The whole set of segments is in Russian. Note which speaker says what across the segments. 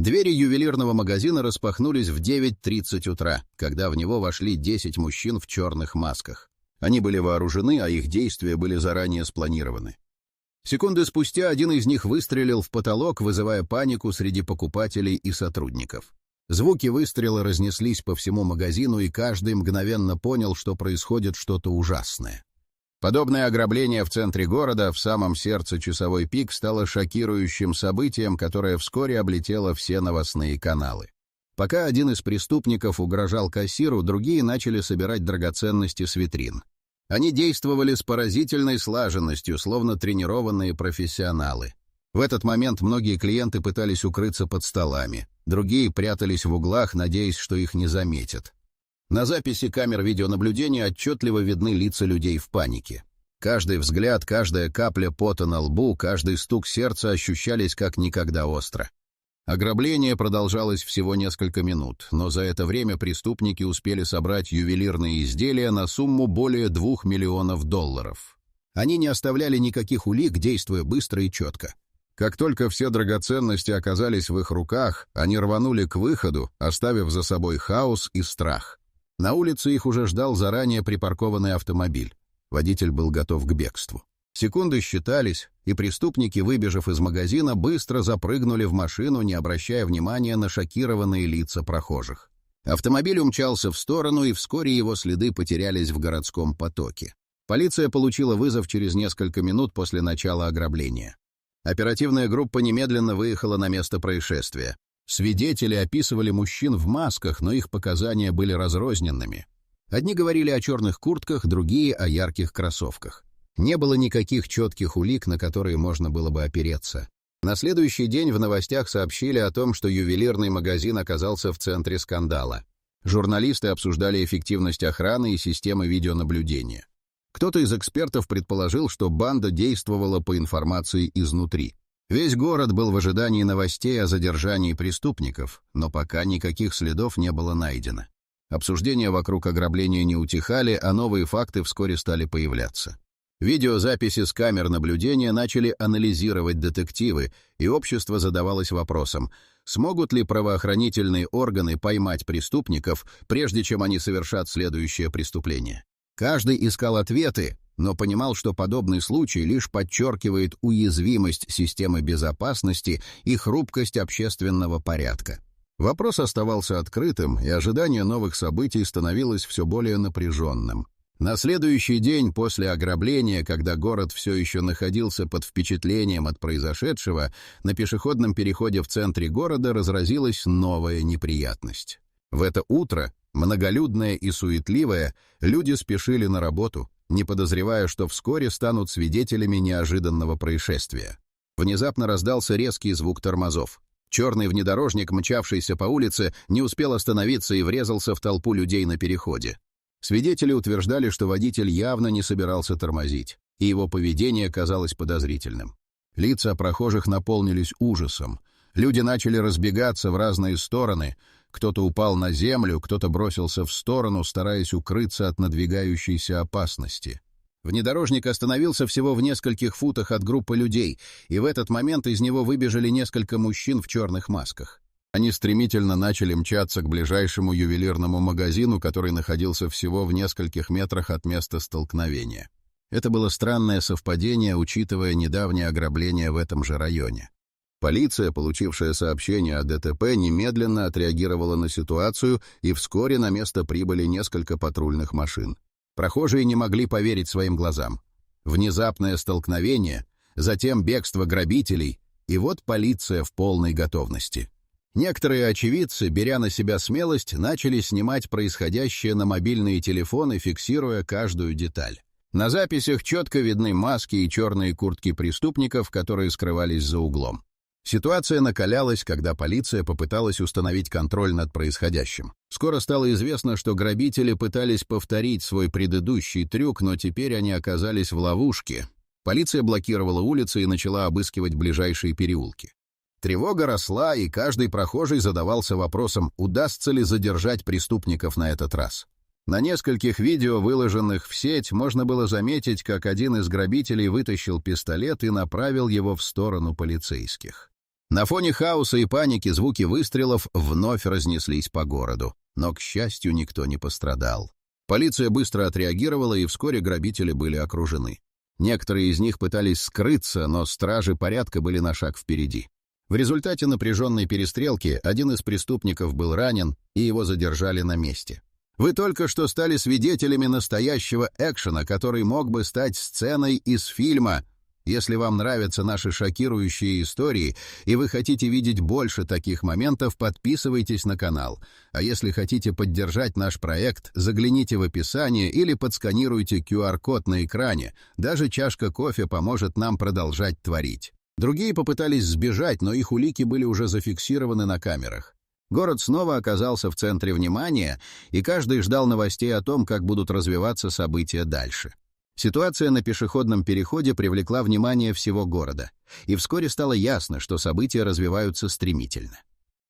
Speaker 1: Двери ювелирного магазина распахнулись в 9:30 утра, когда в него вошли 10 мужчин в черных масках. Они были вооружены, а их действия были заранее спланированы. Секунды спустя один из них выстрелил в потолок, вызывая панику среди покупателей и сотрудников. Звуки выстрела разнеслись по всему магазину, и каждый мгновенно понял, что происходит что-то ужасное. Подобное ограбление в центре города, в самом сердце часовой пик, стало шокирующим событием, которое вскоре облетело все новостные каналы. Пока один из преступников угрожал кассиру, другие начали собирать драгоценности с витрин. Они действовали с поразительной слаженностью, словно тренированные профессионалы. В этот момент многие клиенты пытались укрыться под столами, другие прятались в углах, надеясь, что их не заметят. На записи камер видеонаблюдения отчетливо видны лица людей в панике. Каждый взгляд, каждая капля пота на лбу, каждый стук сердца ощущались как никогда остро. Ограбление продолжалось всего несколько минут, но за это время преступники успели собрать ювелирные изделия на сумму более $2 миллионов. Они не оставляли никаких улик, действуя быстро и четко. Как только все драгоценности оказались в их руках, они рванули к выходу, оставив за собой хаос и страх. На улице их уже ждал заранее припаркованный автомобиль. Водитель был готов к бегству. Секунды считались, и преступники, выбежав из магазина, быстро запрыгнули в машину, не обращая внимания на шокированные лица прохожих. Автомобиль умчался в сторону, и вскоре его следы потерялись в городском потоке. Полиция получила вызов через несколько минут после начала ограбления. Оперативная группа немедленно выехала на место происшествия. Свидетели описывали мужчин в масках, но их показания были разрозненными. Одни говорили о черных куртках, другие — о ярких кроссовках. Не было никаких четких улик, на которые можно было бы опереться. На следующий день в новостях сообщили о том, что ювелирный магазин оказался в центре скандала. Журналисты обсуждали эффективность охраны и системы видеонаблюдения. Кто-то из экспертов предположил, что банда действовала по информации изнутри. Весь город был в ожидании новостей о задержании преступников, но пока никаких следов не было найдено. Обсуждения вокруг ограбления не утихали, а новые факты вскоре стали появляться. Видеозаписи с камер наблюдения начали анализировать детективы, и общество задавалось вопросом, смогут ли правоохранительные органы поймать преступников, прежде чем они совершат следующее преступление. Каждый искал ответы, но понимал, что подобный случай лишь подчеркивает уязвимость системы безопасности и хрупкость общественного порядка. Вопрос оставался открытым, и ожидание новых событий становилось все более напряженным. На следующий день после ограбления, когда город все еще находился под впечатлением от произошедшего, на пешеходном переходе в центре города разразилась новая неприятность. В это утро, многолюдное и суетливое, люди спешили на работу, не подозревая, что вскоре станут свидетелями неожиданного происшествия. Внезапно раздался резкий звук тормозов. Черный внедорожник, мчавшийся по улице, не успел остановиться и врезался в толпу людей на переходе. Свидетели утверждали, что водитель явно не собирался тормозить, и его поведение казалось подозрительным. Лица прохожих наполнились ужасом. Люди начали разбегаться в разные стороны. Кто-то упал на землю, кто-то бросился в сторону, стараясь укрыться от надвигающейся опасности. Внедорожник остановился всего в нескольких футах от группы людей, и в этот момент из него выбежали несколько мужчин в черных масках. Они стремительно начали мчаться к ближайшему ювелирному магазину, который находился всего в нескольких метрах от места столкновения. Это было странное совпадение, учитывая недавнее ограбление в этом же районе. Полиция, получившая сообщение о ДТП, немедленно отреагировала на ситуацию, и вскоре на место прибыли несколько патрульных машин. Прохожие не могли поверить своим глазам. Внезапное столкновение, затем бегство грабителей, и вот полиция в полной готовности. Некоторые очевидцы, беря на себя смелость, начали снимать происходящее на мобильные телефоны, фиксируя каждую деталь. На записях четко видны маски и черные куртки преступников, которые скрывались за углом. Ситуация накалялась, когда полиция попыталась установить контроль над происходящим. Скоро стало известно, что грабители пытались повторить свой предыдущий трюк, но теперь они оказались в ловушке. Полиция блокировала улицы и начала обыскивать ближайшие переулки. Тревога росла, и каждый прохожий задавался вопросом, удастся ли задержать преступников на этот раз. На нескольких видео, выложенных в сеть, можно было заметить, как один из грабителей вытащил пистолет и направил его в сторону полицейских. На фоне хаоса и паники звуки выстрелов вновь разнеслись по городу. Но, к счастью, никто не пострадал. Полиция быстро отреагировала, и вскоре грабители были окружены. Некоторые из них пытались скрыться, но стражи порядка были на шаг впереди. В результате напряженной перестрелки один из преступников был ранен, и его задержали на месте. Вы только что стали свидетелями настоящего экшена, который мог бы стать сценой из фильма. Если вам нравятся наши шокирующие истории, и вы хотите видеть больше таких моментов, подписывайтесь на канал. А если хотите поддержать наш проект, загляните в описание или подсканируйте QR-код на экране. Даже чашка кофе поможет нам продолжать творить. Другие попытались сбежать, но их улики были уже зафиксированы на камерах. Город снова оказался в центре внимания, и каждый ждал новостей о том, как будут развиваться события дальше. Ситуация на пешеходном переходе привлекла внимание всего города, и вскоре стало ясно, что события развиваются стремительно.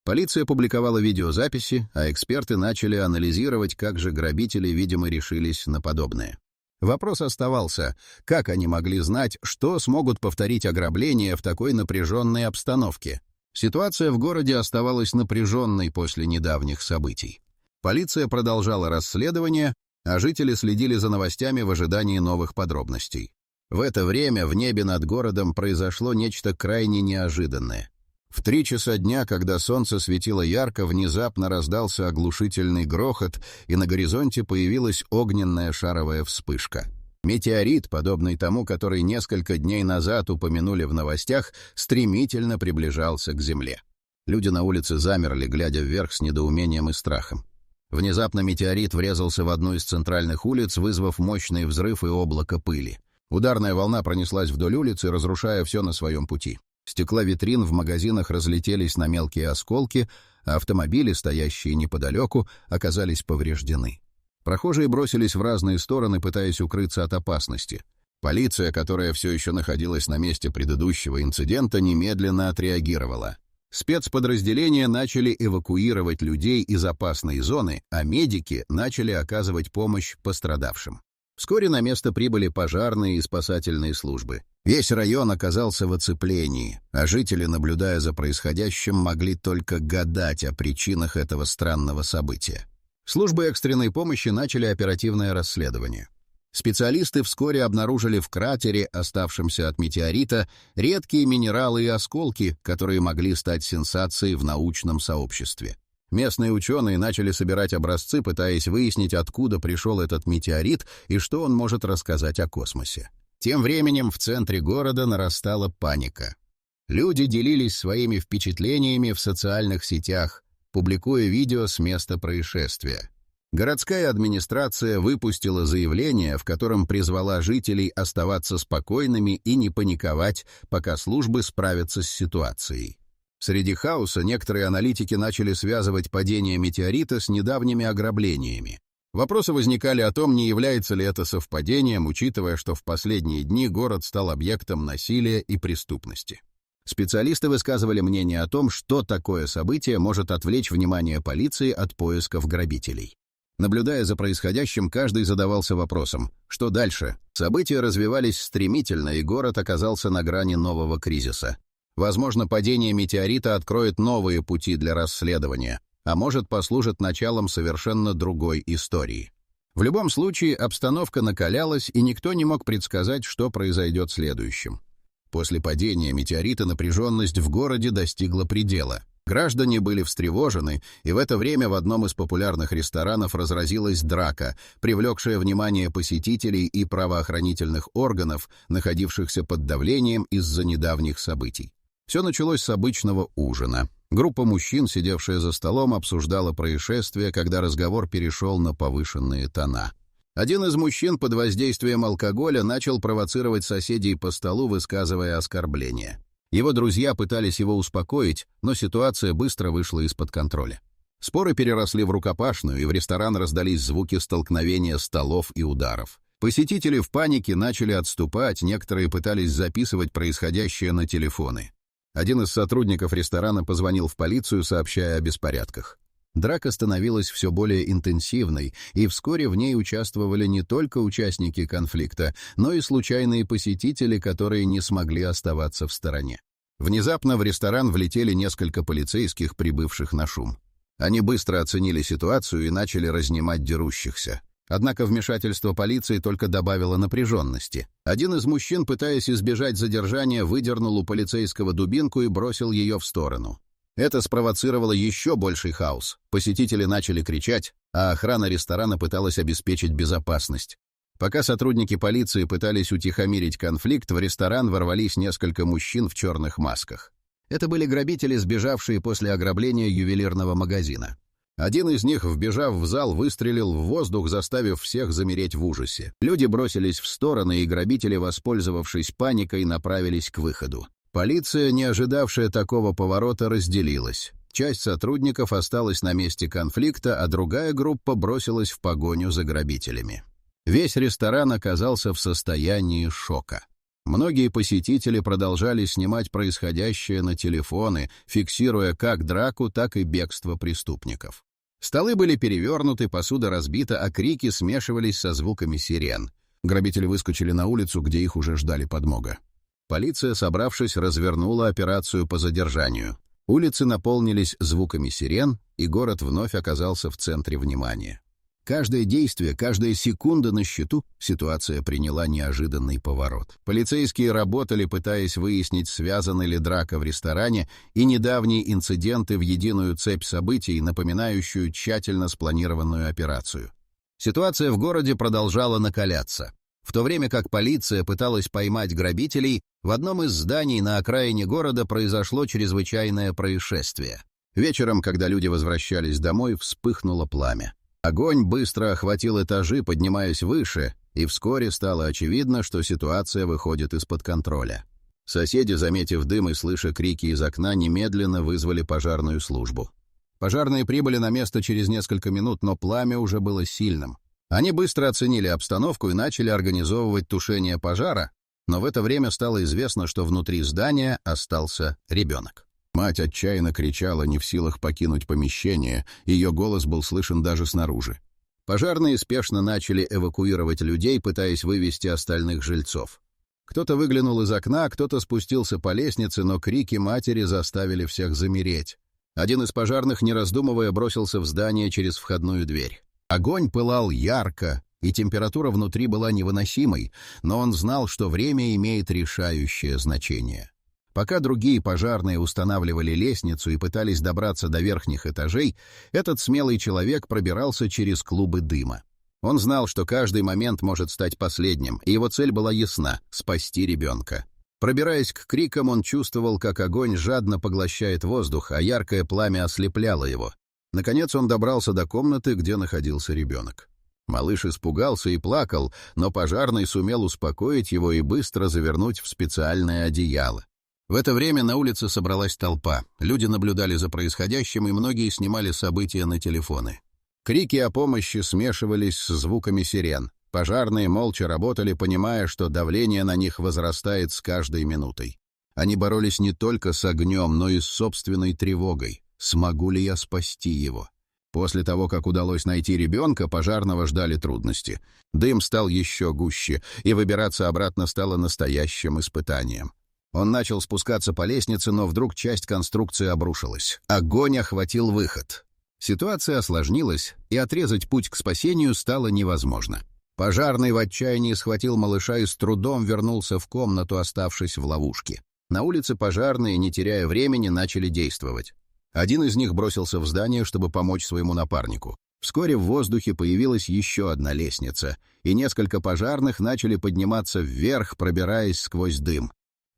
Speaker 1: Полиция публиковала видеозаписи, а эксперты начали анализировать, как же грабители, видимо, решились на подобное. Вопрос оставался, как они могли знать, что смогут повторить ограбление в такой напряженной обстановке. Ситуация в городе оставалась напряженной после недавних событий. Полиция продолжала расследование, а жители следили за новостями в ожидании новых подробностей. В это время в небе над городом произошло нечто крайне неожиданное. В 3 часа дня, когда солнце светило ярко, внезапно раздался оглушительный грохот, и на горизонте появилась огненная шаровая вспышка. Метеорит, подобный тому, который несколько дней назад упомянули в новостях, стремительно приближался к Земле. Люди на улице замерли, глядя вверх с недоумением и страхом. Внезапно метеорит врезался в одну из центральных улиц, вызвав мощный взрыв и облако пыли. Ударная волна пронеслась вдоль улицы, разрушая все на своем пути. Стекла витрин в магазинах разлетелись на мелкие осколки, а автомобили, стоящие неподалеку, оказались повреждены. Прохожие бросились в разные стороны, пытаясь укрыться от опасности. Полиция, которая все еще находилась на месте предыдущего инцидента, немедленно отреагировала. Спецподразделения начали эвакуировать людей из опасной зоны, а медики начали оказывать помощь пострадавшим. Вскоре на место прибыли пожарные и спасательные службы. Весь район оказался в оцеплении, а жители, наблюдая за происходящим, могли только гадать о причинах этого странного события. Службы экстренной помощи начали оперативное расследование. Специалисты вскоре обнаружили в кратере, оставшемся от метеорита, редкие минералы и осколки, которые могли стать сенсацией в научном сообществе. Местные ученые начали собирать образцы, пытаясь выяснить, откуда пришел этот метеорит и что он может рассказать о космосе. Тем временем в центре города нарастала паника. Люди делились своими впечатлениями в социальных сетях, публикуя видео с места происшествия. Городская администрация выпустила заявление, в котором призвала жителей оставаться спокойными и не паниковать, пока службы справятся с ситуацией. Среди хаоса некоторые аналитики начали связывать падение метеорита с недавними ограблениями. Вопросы возникали о том, не является ли это совпадением, учитывая, что в последние дни город стал объектом насилия и преступности. Специалисты высказывали мнение о том, что такое событие может отвлечь внимание полиции от поисков грабителей. Наблюдая за происходящим, каждый задавался вопросом: что дальше? События развивались стремительно, и город оказался на грани нового кризиса. Возможно, падение метеорита откроет новые пути для расследования, а может, послужит началом совершенно другой истории. В любом случае, обстановка накалялась, и никто не мог предсказать, что произойдет следующим. После падения метеорита напряженность в городе достигла предела. Граждане были встревожены, и в это время в одном из популярных ресторанов разразилась драка, привлекшая внимание посетителей и правоохранительных органов, находившихся под давлением из-за недавних событий. Все началось с обычного ужина. Группа мужчин, сидевшая за столом, обсуждала происшествие, когда разговор перешел на повышенные тона. Один из мужчин под воздействием алкоголя начал провоцировать соседей по столу, высказывая оскорбления. Его друзья пытались его успокоить, но ситуация быстро вышла из-под контроля. Споры переросли в рукопашную, и в ресторан раздались звуки столкновения столов и ударов. Посетители в панике начали отступать, некоторые пытались записывать происходящее на телефоны. Один из сотрудников ресторана позвонил в полицию, сообщая о беспорядках. Драка становилась все более интенсивной, и вскоре в ней участвовали не только участники конфликта, но и случайные посетители, которые не смогли оставаться в стороне. Внезапно в ресторан влетели несколько полицейских, прибывших на шум. Они быстро оценили ситуацию и начали разнимать дерущихся. Однако вмешательство полиции только добавило напряженности. Один из мужчин, пытаясь избежать задержания, выдернул у полицейского дубинку и бросил ее в сторону. Это спровоцировало еще больший хаос. Посетители начали кричать, а охрана ресторана пыталась обеспечить безопасность. Пока сотрудники полиции пытались утихомирить конфликт, в ресторан ворвались несколько мужчин в черных масках. Это были грабители, сбежавшие после ограбления ювелирного магазина. Один из них, вбежав в зал, выстрелил в воздух, заставив всех замереть в ужасе. Люди бросились в стороны, и грабители, воспользовавшись паникой, направились к выходу. Полиция, не ожидавшая такого поворота, разделилась. Часть сотрудников осталась на месте конфликта, а другая группа бросилась в погоню за грабителями. Весь ресторан оказался в состоянии шока. Многие посетители продолжали снимать происходящее на телефоны, фиксируя как драку, так и бегство преступников. Столы были перевернуты, посуда разбита, а крики смешивались со звуками сирен. Грабители выскочили на улицу, где их уже ждали подмога. Полиция, собравшись, развернула операцию по задержанию. Улицы наполнились звуками сирен, и город вновь оказался в центре внимания. Каждое действие, каждая секунда на счету, ситуация приняла неожиданный поворот. Полицейские работали, пытаясь выяснить, связана ли драка в ресторане и недавние инциденты в единую цепь событий, напоминающую тщательно спланированную операцию. Ситуация в городе продолжала накаляться. В то время как полиция пыталась поймать грабителей, в одном из зданий на окраине города произошло чрезвычайное происшествие. Вечером, когда люди возвращались домой, вспыхнуло пламя. Огонь быстро охватил этажи, поднимаясь выше, и вскоре стало очевидно, что ситуация выходит из-под контроля. Соседи, заметив дым и слыша крики из окна, немедленно вызвали пожарную службу. Пожарные прибыли на место через несколько минут, но пламя уже было сильным. Они быстро оценили обстановку и начали организовывать тушение пожара, но в это время стало известно, что внутри здания остался ребенок. Мать отчаянно кричала, не в силах покинуть помещение, ее голос был слышен даже снаружи. Пожарные спешно начали эвакуировать людей, пытаясь вывести остальных жильцов. Кто-то выглянул из окна, кто-то спустился по лестнице, но крики матери заставили всех замереть. Один из пожарных, не раздумывая, бросился в здание через входную дверь. Огонь пылал ярко, и температура внутри была невыносимой, но он знал, что время имеет решающее значение. Пока другие пожарные устанавливали лестницу и пытались добраться до верхних этажей, этот смелый человек пробирался через клубы дыма. Он знал, что каждый момент может стать последним, и его цель была ясна — спасти ребенка. Пробираясь к крикам, он чувствовал, как огонь жадно поглощает воздух, а яркое пламя ослепляло его. Наконец он добрался до комнаты, где находился ребенок. Малыш испугался и плакал, но пожарный сумел успокоить его и быстро завернуть в специальное одеяло. В это время на улице собралась толпа. Люди наблюдали за происходящим, и многие снимали события на телефоны. Крики о помощи смешивались с звуками сирен. Пожарные молча работали, понимая, что давление на них возрастает с каждой минутой. Они боролись не только с огнем, но и с собственной тревогой. Смогу ли я спасти его? После того, как удалось найти ребенка, пожарного ждали трудности. Дым стал еще гуще, и выбираться обратно стало настоящим испытанием. Он начал спускаться по лестнице, но вдруг часть конструкции обрушилась. Огонь охватил выход. Ситуация осложнилась, и отрезать путь к спасению стало невозможно. Пожарный в отчаянии схватил малыша и с трудом вернулся в комнату, оставшись в ловушке. На улице пожарные, не теряя времени, начали действовать. Один из них бросился в здание, чтобы помочь своему напарнику. Вскоре в воздухе появилась еще одна лестница, и несколько пожарных начали подниматься вверх, пробираясь сквозь дым.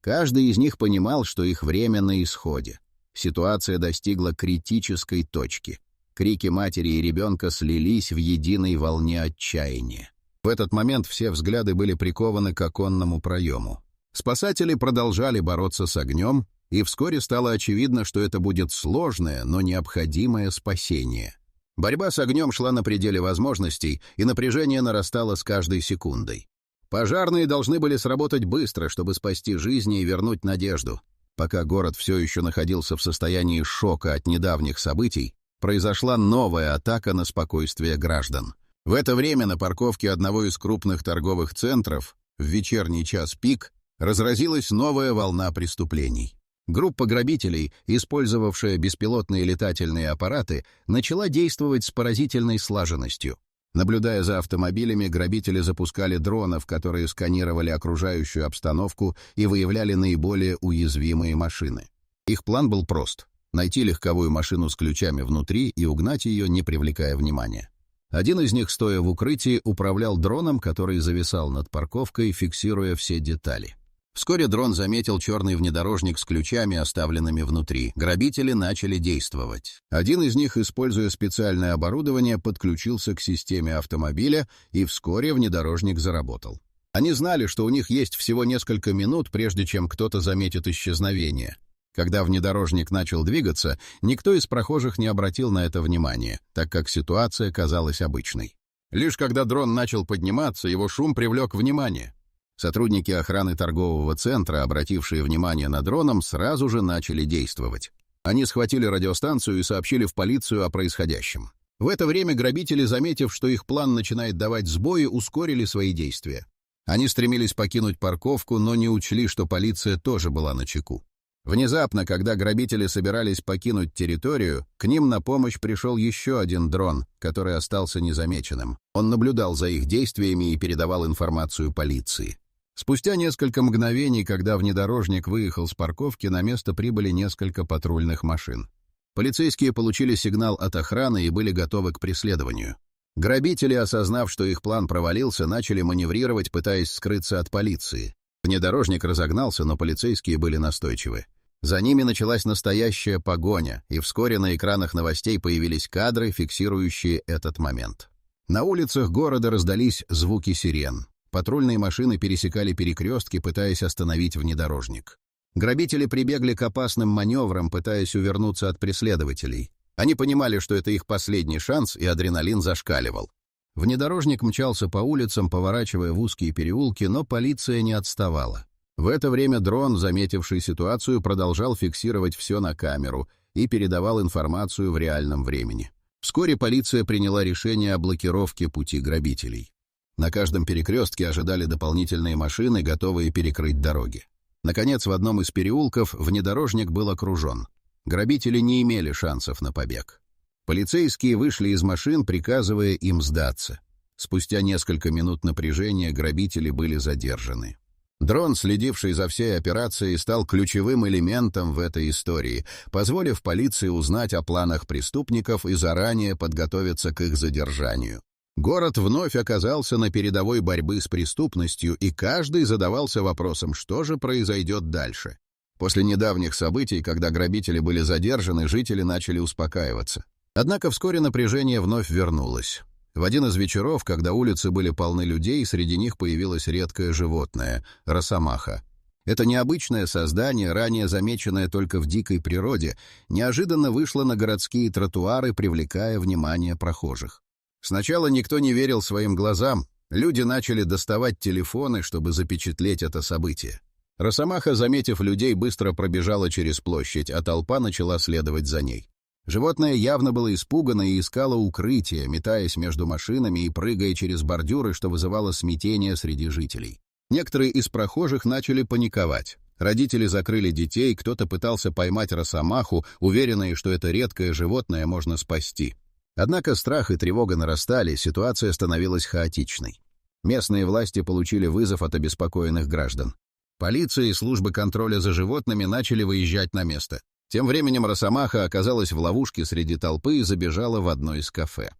Speaker 1: Каждый из них понимал, что их время на исходе. Ситуация достигла критической точки. Крики матери и ребенка слились в единой волне отчаяния. В этот момент все взгляды были прикованы к оконному проему. Спасатели продолжали бороться с огнем, и вскоре стало очевидно, что это будет сложное, но необходимое спасение. Борьба с огнем шла на пределе возможностей, и напряжение нарастало с каждой секундой. Пожарные должны были сработать быстро, чтобы спасти жизни и вернуть надежду. Пока город все еще находился в состоянии шока от недавних событий, произошла новая атака на спокойствие граждан. В это время на парковке одного из крупных торговых центров в вечерний час пик разразилась новая волна преступлений. Группа грабителей, использовавшая беспилотные летательные аппараты, начала действовать с поразительной слаженностью. Наблюдая за автомобилями, грабители запускали дронов, которые сканировали окружающую обстановку и выявляли наиболее уязвимые машины. Их план был прост — найти легковую машину с ключами внутри и угнать ее, не привлекая внимания. Один из них, стоя в укрытии, управлял дроном, который зависал над парковкой, фиксируя все детали. Вскоре дрон заметил черный внедорожник с ключами, оставленными внутри. Грабители начали действовать. Один из них, используя специальное оборудование, подключился к системе автомобиля, и вскоре внедорожник заработал. Они знали, что у них есть всего несколько минут, прежде чем кто-то заметит исчезновение. Когда внедорожник начал двигаться, никто из прохожих не обратил на это внимания, так как ситуация казалась обычной. Лишь когда дрон начал подниматься, его шум привлек внимание. Сотрудники охраны торгового центра, обратившие внимание на дроном, сразу же начали действовать. Они схватили радиостанцию и сообщили в полицию о происходящем. В это время грабители, заметив, что их план начинает давать сбои, ускорили свои действия. Они стремились покинуть парковку, но не учли, что полиция тоже была начеку. Внезапно, когда грабители собирались покинуть территорию, к ним на помощь пришел еще один дрон, который остался незамеченным. Он наблюдал за их действиями и передавал информацию полиции. Спустя несколько мгновений, когда внедорожник выехал с парковки, на место прибыли несколько патрульных машин. Полицейские получили сигнал от охраны и были готовы к преследованию. Грабители, осознав, что их план провалился, начали маневрировать, пытаясь скрыться от полиции. Внедорожник разогнался, но полицейские были настойчивы. За ними началась настоящая погоня, и вскоре на экранах новостей появились кадры, фиксирующие этот момент. На улицах города раздались звуки сирен. Патрульные машины пересекали перекрестки, пытаясь остановить внедорожник. Грабители прибегли к опасным маневрам, пытаясь увернуться от преследователей. Они понимали, что это их последний шанс, и адреналин зашкаливал. Внедорожник мчался по улицам, поворачивая в узкие переулки, но полиция не отставала. В это время дрон, заметивший ситуацию, продолжал фиксировать все на камеру и передавал информацию в реальном времени. Вскоре полиция приняла решение о блокировке пути грабителей. На каждом перекрестке ожидали дополнительные машины, готовые перекрыть дороги. Наконец, в одном из переулков внедорожник был окружен. Грабители не имели шансов на побег. Полицейские вышли из машин, приказывая им сдаться. Спустя несколько минут напряжения грабители были задержаны. Дрон, следивший за всей операцией, стал ключевым элементом в этой истории, позволив полиции узнать о планах преступников и заранее подготовиться к их задержанию. Город вновь оказался на передовой борьбы с преступностью, и каждый задавался вопросом, что же произойдет дальше. После недавних событий, когда грабители были задержаны, жители начали успокаиваться. Однако вскоре напряжение вновь вернулось. В один из вечеров, когда улицы были полны людей, среди них появилось редкое животное — росомаха. Это необычное создание, ранее замеченное только в дикой природе, неожиданно вышло на городские тротуары, привлекая внимание прохожих. Сначала никто не верил своим глазам. Люди начали доставать телефоны, чтобы запечатлеть это событие. Росомаха, заметив людей, быстро пробежала через площадь, а толпа начала следовать за ней. Животное явно было испугано и искало укрытие, метаясь между машинами и прыгая через бордюры, что вызывало смятение среди жителей. Некоторые из прохожих начали паниковать. Родители закрыли детей, кто-то пытался поймать росомаху, уверенные, что это редкое животное можно спасти. Однако страх и тревога нарастали, ситуация становилась хаотичной. Местные власти получили вызов от обеспокоенных граждан. Полиция и службы контроля за животными начали выезжать на место. Тем временем росомаха оказалась в ловушке среди толпы и забежала в одно из кафе.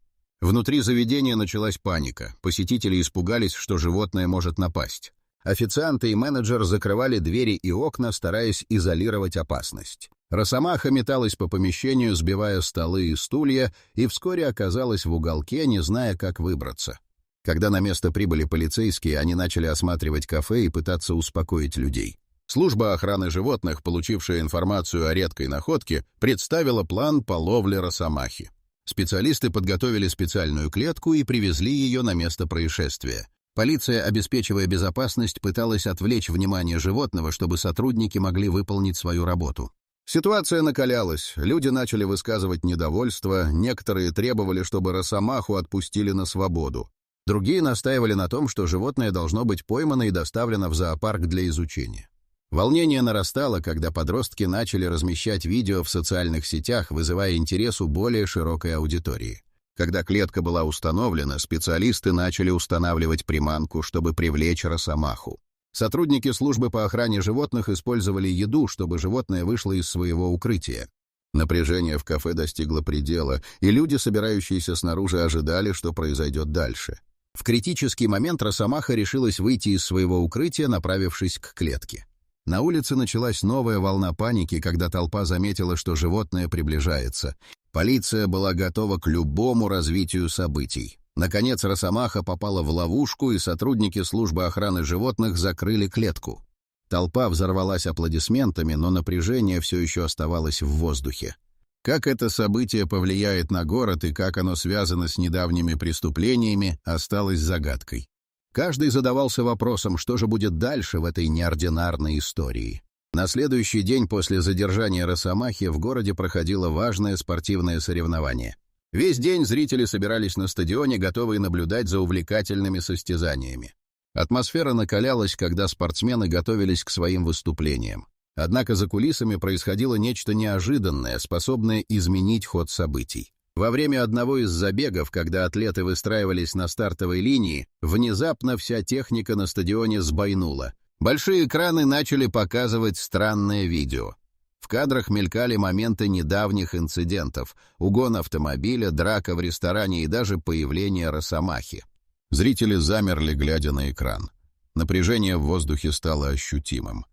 Speaker 1: Внутри заведения началась паника. Посетители испугались, что животное может напасть. Официанты и менеджер закрывали двери и окна, стараясь изолировать опасность. Росомаха металась по помещению, сбивая столы и стулья, и вскоре оказалась в уголке, не зная, как выбраться. Когда на место прибыли полицейские, они начали осматривать кафе и пытаться успокоить людей. Служба охраны животных, получившая информацию о редкой находке, представила план по ловле росомахи. Специалисты подготовили специальную клетку и привезли ее на место происшествия. Полиция, обеспечивая безопасность, пыталась отвлечь внимание животного, чтобы сотрудники могли выполнить свою работу. Ситуация накалялась, люди начали высказывать недовольство, некоторые требовали, чтобы росомаху отпустили на свободу. Другие настаивали на том, что животное должно быть поймано и доставлено в зоопарк для изучения. Волнение нарастало, когда подростки начали размещать видео в социальных сетях, вызывая интерес у более широкой аудитории. Когда клетка была установлена, специалисты начали устанавливать приманку, чтобы привлечь росомаху. Сотрудники службы по охране животных использовали еду, чтобы животное вышло из своего укрытия. Напряжение в кафе достигло предела, и люди, собирающиеся снаружи, ожидали, что произойдет дальше. В критический момент росомаха решилась выйти из своего укрытия, направившись к клетке. На улице началась новая волна паники, когда толпа заметила, что животное приближается. Полиция была готова к любому развитию событий. Наконец, росомаха попала в ловушку, и сотрудники службы охраны животных закрыли клетку. Толпа взорвалась аплодисментами, но напряжение все еще оставалось в воздухе. Как это событие повлияет на город и как оно связано с недавними преступлениями, осталось загадкой. Каждый задавался вопросом, что же будет дальше в этой неординарной истории. На следующий день после задержания росомахи в городе проходило важное спортивное соревнование. Весь день зрители собирались на стадионе, готовые наблюдать за увлекательными состязаниями. Атмосфера накалялась, когда спортсмены готовились к своим выступлениям. Однако за кулисами происходило нечто неожиданное, способное изменить ход событий. Во время одного из забегов, когда атлеты выстраивались на стартовой линии, внезапно вся техника на стадионе сбойнула. Большие экраны начали показывать странное видео. В кадрах мелькали моменты недавних инцидентов: угон автомобиля, драка в ресторане и даже появление росомахи. Зрители замерли, глядя на экран. Напряжение в воздухе стало ощутимым.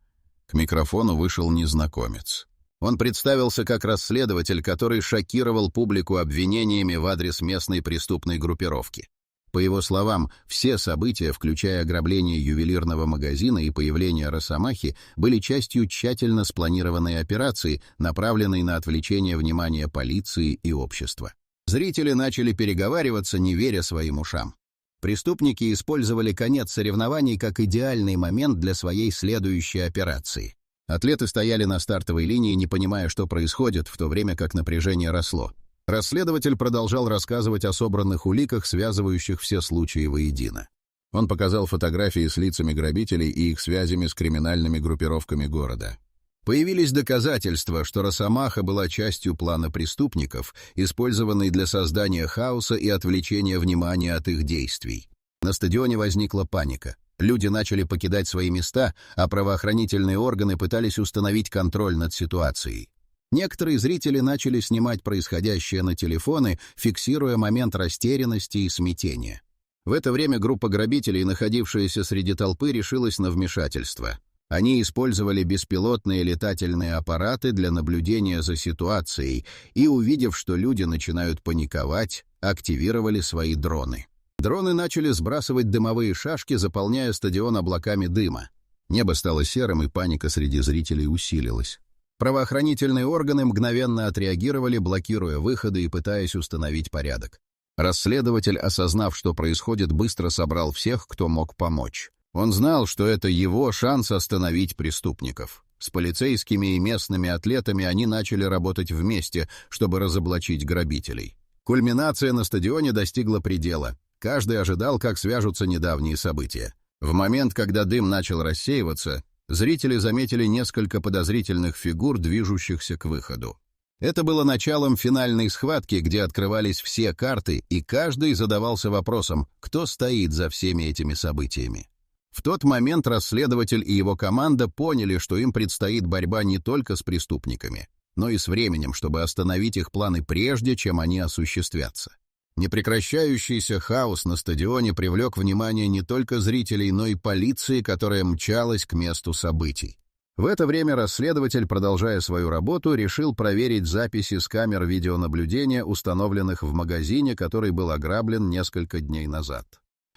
Speaker 1: К микрофону вышел незнакомец. Он представился как расследователь, который шокировал публику обвинениями в адрес местной преступной группировки. По его словам, все события, включая ограбление ювелирного магазина и появление росомахи, были частью тщательно спланированной операции, направленной на отвлечение внимания полиции и общества. Зрители начали переговариваться, не веря своим ушам. Преступники использовали конец соревнований как идеальный момент для своей следующей операции. Атлеты стояли на стартовой линии, не понимая, что происходит, в то время как напряжение росло. Расследователь продолжал рассказывать о собранных уликах, связывающих все случаи воедино. Он показал фотографии с лицами грабителей и их связями с криминальными группировками города. Появились доказательства, что росомаха была частью плана преступников, использованной для создания хаоса и отвлечения внимания от их действий. На стадионе возникла паника. Люди начали покидать свои места, а правоохранительные органы пытались установить контроль над ситуацией. Некоторые зрители начали снимать происходящее на телефоны, фиксируя момент растерянности и смятения. В это время группа грабителей, находившаяся среди толпы, решилась на вмешательство. Они использовали беспилотные летательные аппараты для наблюдения за ситуацией и, увидев, что люди начинают паниковать, активировали свои дроны. Дроны начали сбрасывать дымовые шашки, заполняя стадион облаками дыма. Небо стало серым, и паника среди зрителей усилилась. Правоохранительные органы мгновенно отреагировали, блокируя выходы и пытаясь установить порядок. Расследователь, осознав, что происходит, быстро собрал всех, кто мог помочь. Он знал, что это его шанс остановить преступников. С полицейскими и местными атлетами они начали работать вместе, чтобы разоблачить грабителей. Кульминация на стадионе достигла предела. Каждый ожидал, как свяжутся недавние события. В момент, когда дым начал рассеиваться, зрители заметили несколько подозрительных фигур, движущихся к выходу. Это было началом финальной схватки, где открывались все карты, и каждый задавался вопросом, кто стоит за всеми этими событиями. В тот момент расследователь и его команда поняли, что им предстоит борьба не только с преступниками, но и с временем, чтобы остановить их планы прежде, чем они осуществятся. Непрекращающийся хаос на стадионе привлек внимание не только зрителей, но и полиции, которая мчалась к месту событий. В это время расследователь, продолжая свою работу, решил проверить записи с камер видеонаблюдения, установленных в магазине, который был ограблен несколько дней назад.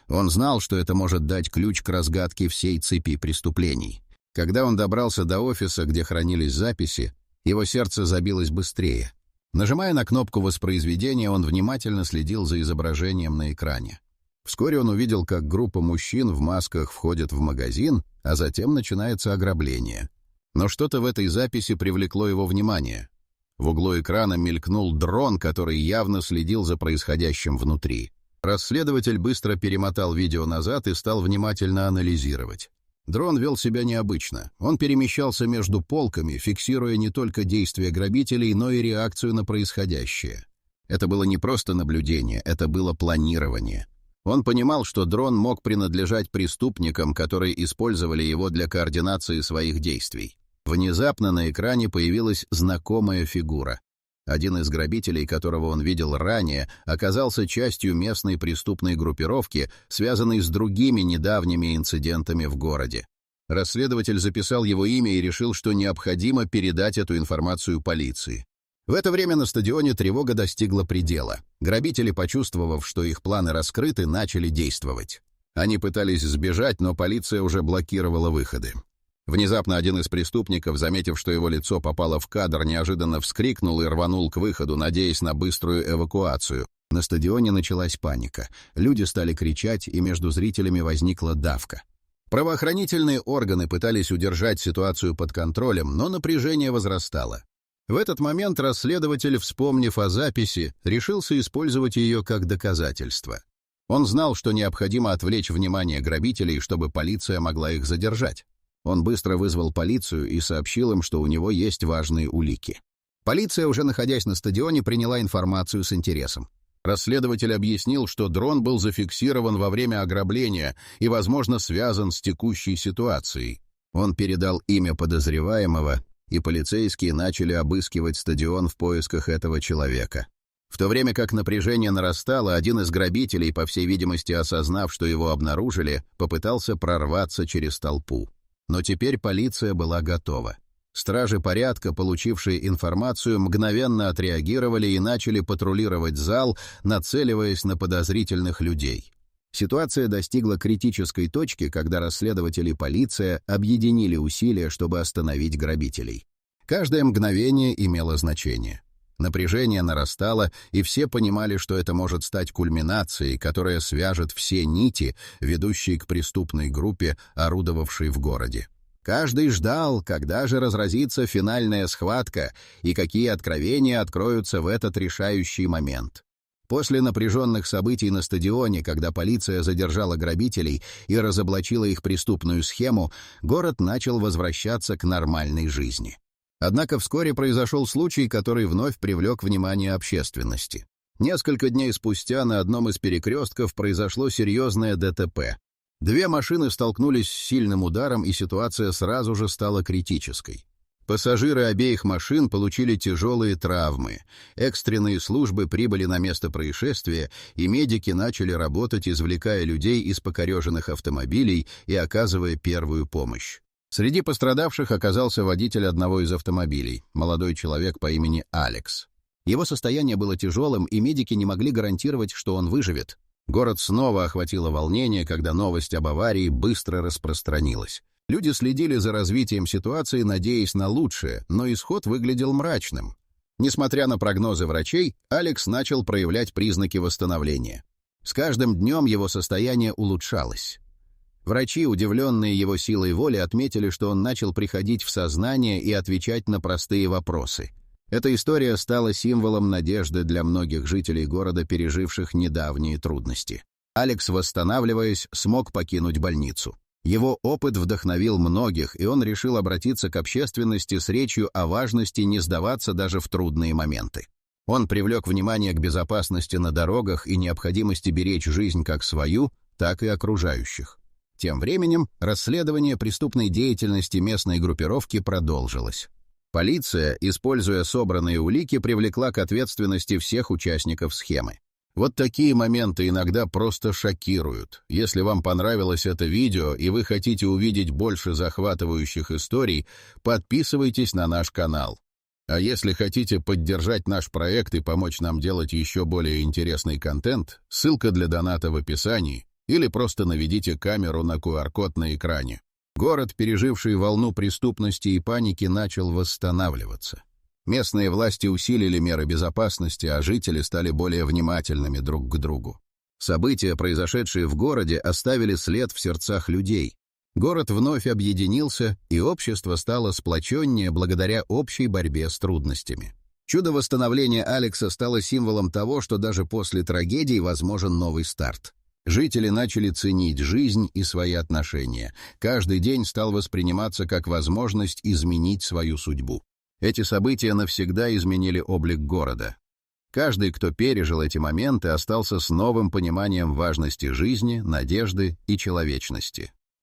Speaker 1: Он знал, что это может дать ключ к разгадке всей цепи преступлений. Когда он добрался до офиса, где хранились записи, его сердце забилось быстрее. Нажимая на кнопку воспроизведения, он внимательно следил за изображением на экране. Вскоре он увидел, как группа мужчин в масках входит в магазин, а затем начинается ограбление. Но что-то в этой записи привлекло его внимание. В углу экрана мелькнул дрон, который явно следил за происходящим внутри. Расследователь быстро перемотал видео назад и стал внимательно анализировать. Дрон вел себя необычно. Он перемещался между полками, фиксируя не только действия грабителей, но и реакцию на происходящее. Это было не просто наблюдение, это было планирование. Он понимал, что дрон мог принадлежать преступникам, которые использовали его для координации своих действий. Внезапно на экране появилась знакомая фигура. Один из грабителей, которого он видел ранее, оказался частью местной преступной группировки, связанной с другими недавними инцидентами в городе. Расследователь записал его имя и решил, что необходимо передать эту информацию полиции. В это время на стадионе тревога достигла предела. Грабители, почувствовав, что их планы раскрыты, начали действовать. Они пытались сбежать, но полиция уже блокировала выходы. Внезапно один из преступников, заметив, что его лицо попало в кадр, неожиданно вскрикнул и рванул к выходу, надеясь на быструю эвакуацию. На стадионе началась паника. Люди стали кричать, и между зрителями возникла давка. Правоохранительные органы пытались удержать ситуацию под контролем, но напряжение возрастало. В этот момент расследователь, вспомнив о записи, решился использовать ее как доказательство. Он знал, что необходимо отвлечь внимание грабителей, чтобы полиция могла их задержать. Он быстро вызвал полицию и сообщил им, что у него есть важные улики. Полиция, уже находясь на стадионе, приняла информацию с интересом. Расследователь объяснил, что дрон был зафиксирован во время ограбления и, возможно, связан с текущей ситуацией. Он передал имя подозреваемого, и полицейские начали обыскивать стадион в поисках этого человека. В то время как напряжение нарастало, один из грабителей, по всей видимости осознав, что его обнаружили, попытался прорваться через толпу. Но теперь полиция была готова. Стражи порядка, получившие информацию, мгновенно отреагировали и начали патрулировать зал, нацеливаясь на подозрительных людей. Ситуация достигла критической точки, когда расследователи и полиция объединили усилия, чтобы остановить грабителей. Каждое мгновение имело значение. Напряжение нарастало, и все понимали, что это может стать кульминацией, которая свяжет все нити, ведущие к преступной группе, орудовавшей в городе. Каждый ждал, когда же разразится финальная схватка и какие откровения откроются в этот решающий момент. После напряженных событий на стадионе, когда полиция задержала грабителей и разоблачила их преступную схему, город начал возвращаться к нормальной жизни. Однако вскоре произошел случай, который вновь привлек внимание общественности. Несколько дней спустя на одном из перекрестков произошло серьезное ДТП. Две машины столкнулись с сильным ударом, и ситуация сразу же стала критической. Пассажиры обеих машин получили тяжелые травмы. Экстренные службы прибыли на место происшествия, и медики начали работать, извлекая людей из покореженных автомобилей и оказывая первую помощь. Среди пострадавших оказался водитель одного из автомобилей, молодой человек по имени Алекс. Его состояние было тяжелым, и медики не могли гарантировать, что он выживет. Город снова охватило волнение, когда новость об аварии быстро распространилась. Люди следили за развитием ситуации, надеясь на лучшее, но исход выглядел мрачным. Несмотря на прогнозы врачей, Алекс начал проявлять признаки восстановления. С каждым днем его состояние улучшалось. Врачи, удивленные его силой воли, отметили, что он начал приходить в сознание и отвечать на простые вопросы. Эта история стала символом надежды для многих жителей города, переживших недавние трудности. Алекс, восстанавливаясь, смог покинуть больницу. Его опыт вдохновил многих, и он решил обратиться к общественности с речью о важности не сдаваться даже в трудные моменты. Он привлек внимание к безопасности на дорогах и необходимости беречь жизнь как свою, так и окружающих. Тем временем расследование преступной деятельности местной группировки продолжилось. Полиция, используя собранные улики, привлекла к ответственности всех участников схемы. Вот такие моменты иногда просто шокируют. Если вам понравилось это видео и вы хотите увидеть больше захватывающих историй, подписывайтесь на наш канал. А если хотите поддержать наш проект и помочь нам делать еще более интересный контент, ссылка для доната в описании, или просто наведите камеру на QR-код на экране. Город, переживший волну преступности и паники, начал восстанавливаться. Местные власти усилили меры безопасности, а жители стали более внимательными друг к другу. События, произошедшие в городе, оставили след в сердцах людей. Город вновь объединился, и общество стало сплоченнее благодаря общей борьбе с трудностями. Чудо восстановления Алекса стало символом того, что даже после трагедии возможен новый старт. Жители начали ценить жизнь и свои отношения. Каждый день стал восприниматься как возможность изменить свою судьбу. Эти события навсегда изменили облик города. Каждый, кто пережил эти моменты, остался с новым пониманием важности жизни, надежды и человечности.